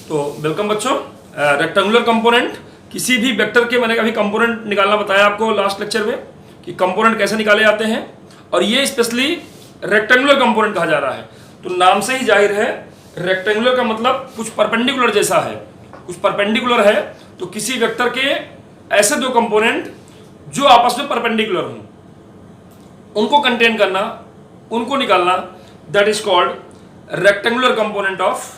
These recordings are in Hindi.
तो वेलकम बच्चों। रेक्टेंगुलर कंपोनेंट किसी भी वेक्टर के मैंने अभी कंपोनेंट निकालना बताया आपको लास्ट लेक्चर में कि कंपोनेंट कैसे निकाले जाते हैं, और ये स्पेशली रेक्टेंगुलर कंपोनेंट कहा जा रहा है। तो नाम से ही जाहिर है रेक्टेंगुलर का मतलब कुछ परपेंडिकुलर जैसा है, कुछ परपेंडिकुलर है। तो किसी वेक्टर के ऐसे दो कंपोनेंट जो आपस में परपेंडिकुलर हों, उनको कंटेन करना, उनको निकालना, that is called rectangular component of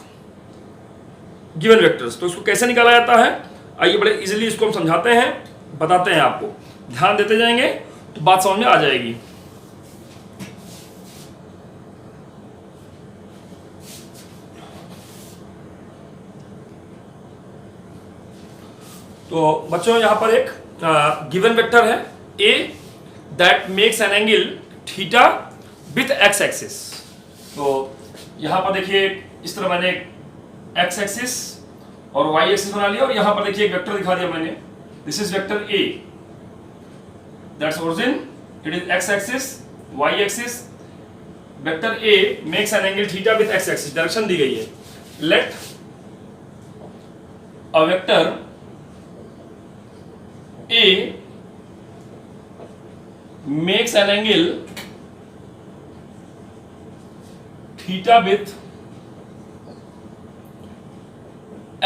given vectors. तो इसको कैसे निकाला जाता है, आइए बड़े इजीली इसको हम समझाते हैं, बताते हैं आपको। ध्यान देते जाएंगे तो बात समझ में आ जाएगी। तो बच्चों यहां पर एक गिवन वेक्टर है A that makes an angle theta with X axis. तो यहां पर देखिए इस तरह मैंने एक्स एक्सिस और वाई एक्सिस बना लिया, और यहां पर देखिए एक वेक्टर दिखा दिया मैंने, this is vector A, that's origin, it is X axis, Y axis. Vector A makes an angle theta with X axis, direction दी गई है। Let a vector A makes an angle theta with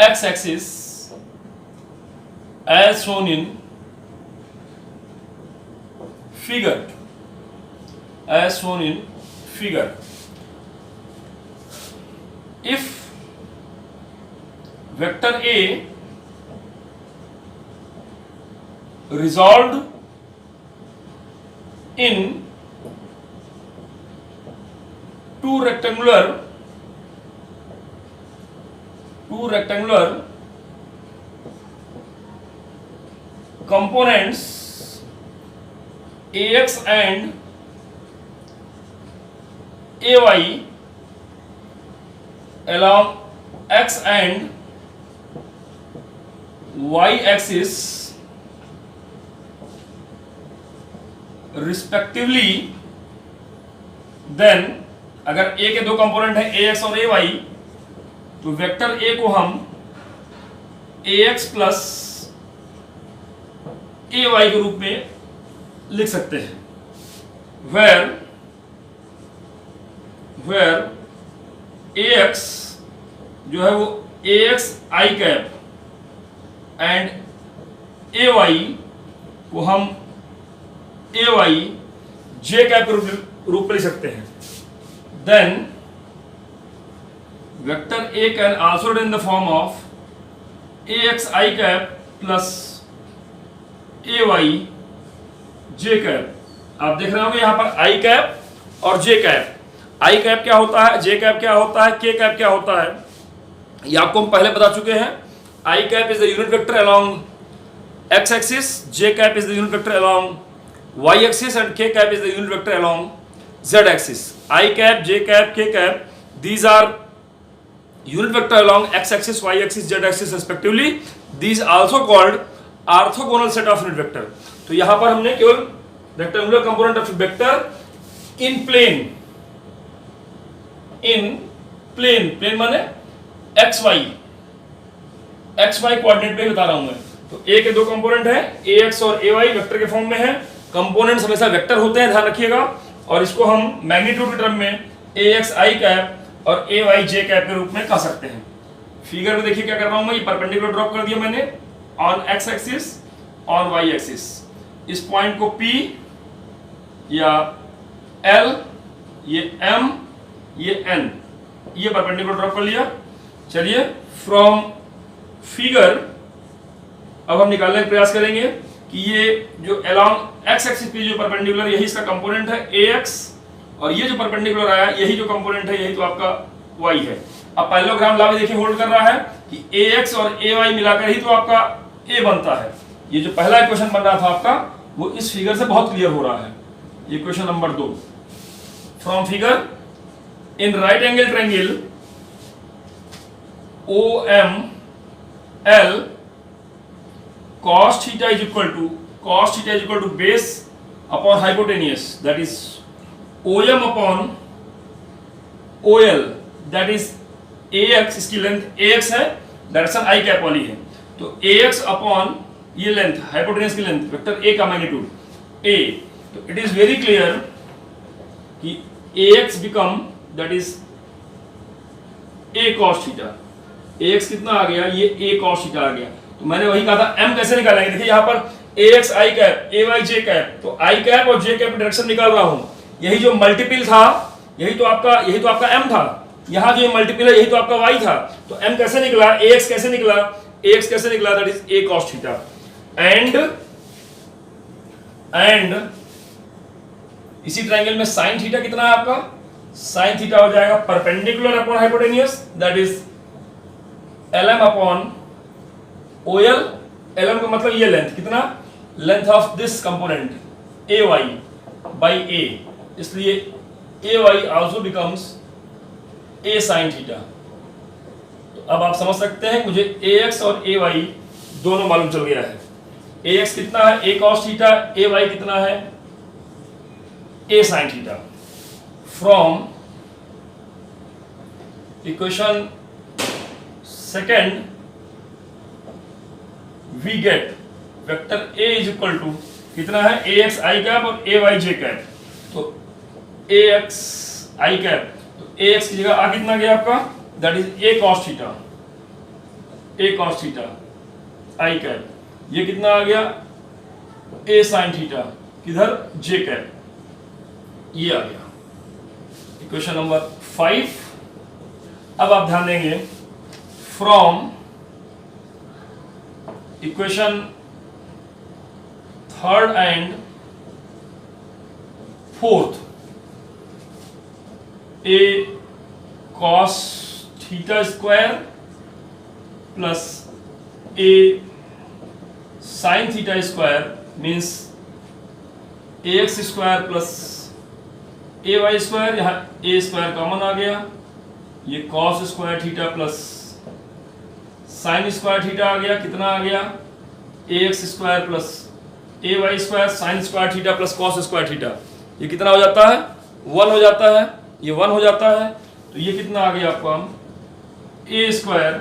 x axis as shown in figure, as shown in figure. If vector A resolved in two rectangular components ax and ay along x and y axis respectively, then अगर a के दो कंपोनेंट है ax और ay, तो वेक्टर ए को हम ax प्लस ay के रूप में लिख सकते हैं, where ax जो है वो ax i cap and ay को हम ay j कैप के रूप में लिख सकते हैं। Then vector A can also written in the form of ax I cap plus ay j cap। आप देख रहे होंगे यहाँ पर I cap और j cap। I cap क्या होता है, j cap क्या होता है, k cap क्या होता है, ये आपको हम पहले बता चुके हैं। I cap is the unit vector along x axis, j cap is the unit vector along y axis, and k cap is the unit vector along z axis. I cap, j cap, k cap, these are unit vector along x axis, y axis, z axis respectively. These also called orthogonal set of unit vector. तो यहां पर हमने केवल rectangular component of vector in plane, plane माने xy कोऑर्डिनेट में बता रहा हूं मैं। तो a के दो कंपोनेंट है ax और ay, वेक्टर के फॉर्म में है। कंपोनेंट्स हमेशा वेक्टर होते हैं, ध्यान रखिएगा। और इसको हम मैग्नीट्यूड के टर्म में ax i कैप और ay j कैप के रूप में कह सकते हैं। फिगर में देखिए क्या कर रहा हूं मैं, ये परपेंडिकुलर ड्रॉप कर दिया मैंने on x axis, on y axis. इस पॉइंट को P या L, ये M, ये N, ये परपेंडिकुलर ड्रॉप कर लिया। चलिए फ्रॉम फिगर अब हम निकालने का प्रयास करेंगे कि ये जो अलोंग x एक्सिस पे जो परपेंडिकुलर, यही इसका कंपोनेंट है ax, और ये जो परपेंडिकुलर आया यही जो कंपोनेंट है यही तो आपका y है। अब पैरेललोग्राम लॉ भी देखिए होल्ड कर रहा है कि ax और ay मिलाकर ही तो आपका a बनता है। ये जो पहला इक्वेशन बन रहा था आपका, वो इस फिगर से बहुत क्लियर हो रहा है। Equation number 2 from figure, in right angle triangle OML cos theta is equal to base upon hypotenuse, that is OM upon OL, that is AX, इसकी लेंथ AX है डायरेक्शन आई कैप वाली है। तो ए एक्स अपॉन ये लेंथ, हाइपोटेन्यूज की लेंथ, वेक्टर ए का मैग्नीट्यूड ए, तो इट इज वेरी क्लियर कि A X become that is A cos theta. A X कितना आ गया, ये ए कॉस थीटा आ गया। तो मैंने वही कहा था एम कैसे निकालेंगे, देखिए यहाँ पर ए एक्स आई कैप, ए वाई जे कैप, तो आई कैप और जे कैप की डायरेक्शन निकाल रहा हूं। यही जो मल्टीपल था यही तो आपका एम था, यहाँ जो मल्टीपल है यही तो आपका वाई था। तो एम कैसे निकला, ए एक्स कैसे निकला, ए एक्स कैसे निकला, that is A cos theta. And इसी ट्रायंगल में साइन थीटा कितना है आपका, साइन थीटा हो जाएगा perpendicular upon hypotenuse, that is L M upon O L. L M का मतलब ये लेंथ, कितना, length of this component A Y by A, इसलिए A Y also becomes A sine theta. तो अब आप समझ सकते हैं मुझे ए एक्स और ए वाई दोनों मालूम चल गया है। ए एक्स कितना है, A cos theta, A Y कितना है, A sine theta. From equation second we get vector A is equal to कितना है, ए एक्स आई कैप और ए वाई जे कैप। तो ए एक्स आई कैप, तो ए एक्स की जगह आ कितना गया आपका, that is A cos theta, A cos theta I cap. ये कितना आ गया, ए साइन थीटा, किधर, जे कैप, ये आ गया इक्वेशन नंबर 5। अब आप ध्यान देंगे from equation third and fourth, A cos theta square plus A sine theta square means A x square plus A Y square, यहाँ ए स्क्वायर कॉमन आ गया, ये cos square theta plus sine square theta आ गया, कितना आ गया, A x square plus A Y square sine square theta plus cos square theta. ये कितना हो जाता है, 1 हो जाता है, ये 1 हो जाता है। तो ये कितना आ गया आपका, A square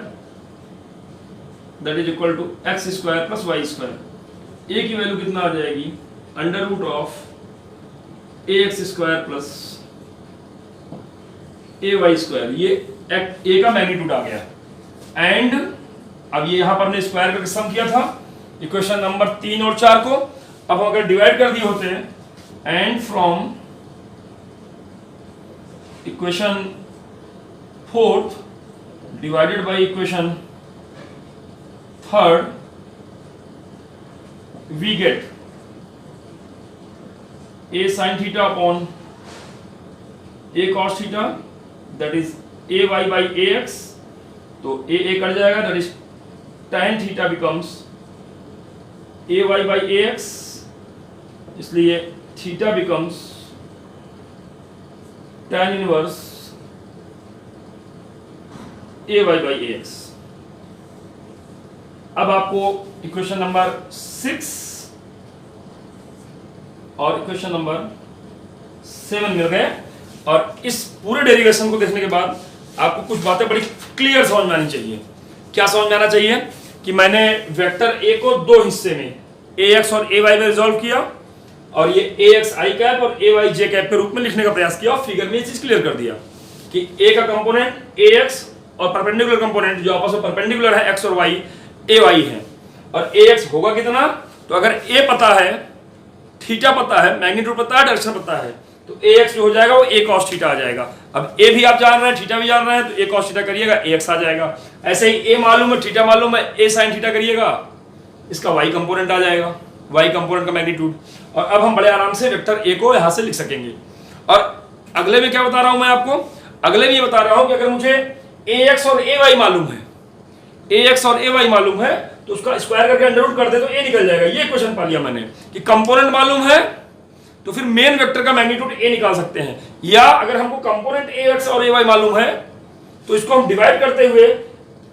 that is equal to X square plus Y square. A की वैल्यू कितना आ जाएगी, under root of A x square plus A Y square, ये ए का मैग्नीट्यूड आ गया। एंड अब ये यहां पर हमने स्क्वायर करके सम किया था इक्वेशन नंबर 3 और 4 को, अब हम अगर डिवाइड कर दिए होते हैं, and from equation 4th divided by equation 3rd we get A sine theta upon A cos theta that is A Y by A X. तो ए कट जाएगा, that is tan theta becomes A Y by A X, इसलिए theta becomes tan inverse A Y by A X. अब आपको इक्वेशन नंबर 6 और इक्वेशन नंबर 7 मिल गए, और इस पूरे डेरिवेशन को देखने के बाद आपको कुछ बातें बड़ी क्लियर समझ में आनी चाहिए। क्या समझ में आना चाहिए कि मैंने वेक्टर ए को दो हिस्से में ए एक्स और ए वाई में रिजॉल्व किया, और ये ए एक्स आई कैप और ए वाई जे कैप के रूप में लिखने का प्रयास किया, और फिगर में ये चीज क्लियर कर दिया कि ए का कंपोनेंट ए एक्स और परपेंडिकुलर कंपोनेंट जो आपस में परपेंडिकुलर है एक्स और वाई, ए वाई है। और ए एक्स होगा कितना, तो अगर ए पता है, थीटा पता है, मैग्नीट्यूड पता है, डायरेक्शन पता है, तो ए एक्स जो हो जाएगा वो ए कॉस थीटा आ जाएगा। अब ए भी आप जान रहे हैं, थीटा भी जान रहे हैं, तो ए कॉस थीटा करिएगा, ए एक्स आ जाएगा। ऐसे ही ए मालूम है, थीटा मालूम है, ए साइन थीटा करिएगा, इसका वाई कंपोनेंट आ जाएगा, वाई कंपोनेंट का मैग्नीट्यूड। और अब हम बड़े आराम से वेक्टर ए को यहां से लिख सकेंगे। और अगले में क्या बता रहा हूं मैं आपको, अगले में ये बता रहा हूं कि अगर मुझे ए एक्स और ए वाई मालूम है, ए एक्स और ए वाई मालूम है, तो उसका स्क्वायर करके अंडर रूट कर दे तो ए निकल जाएगा। ये क्वेश्चन पा लिया मैंने कि कंपोनेंट मालूम है तो फिर मेन वेक्टर का मैग्नीट्यूड ए निकाल सकते हैं, या अगर हमको कंपोनेंट ए एक्स और ए वाई मालूम है तो इसको हम डिवाइड करते हुए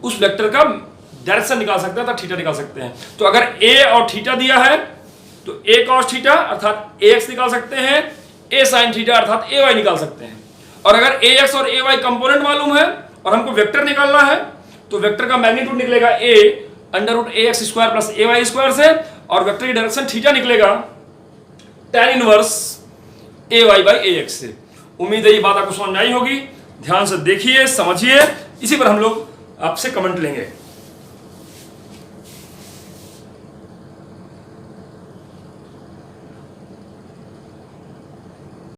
उस वेक्टर का डायरेक्शन निकाल सकते हैं, तब थीटा निकाल सकते हैं। तो अगर ए और थीटा दिया है तो ए कॉस थीटा अर्थात ए एक्स निकाल सकते हैं, ए साइन थीटा अर्थात ए वाई निकाल सकते हैं। और अगर ए एक्स और ए वाई कंपोनेंट मालूम है और हमको वेक्टर निकालना है तो वेक्टर का मैग्नीट्यूड निकलेगा a under root A x square plus A Y square से, और वेक्टर की डायरेक्शन थीटा निकलेगा tan inverse A Y by A x से। उम्मीद है ये बात आपको समझ में आई होगी। ध्यान से देखिए, समझिए, इसी पर हम लोग आपसे कमेंट लेंगे।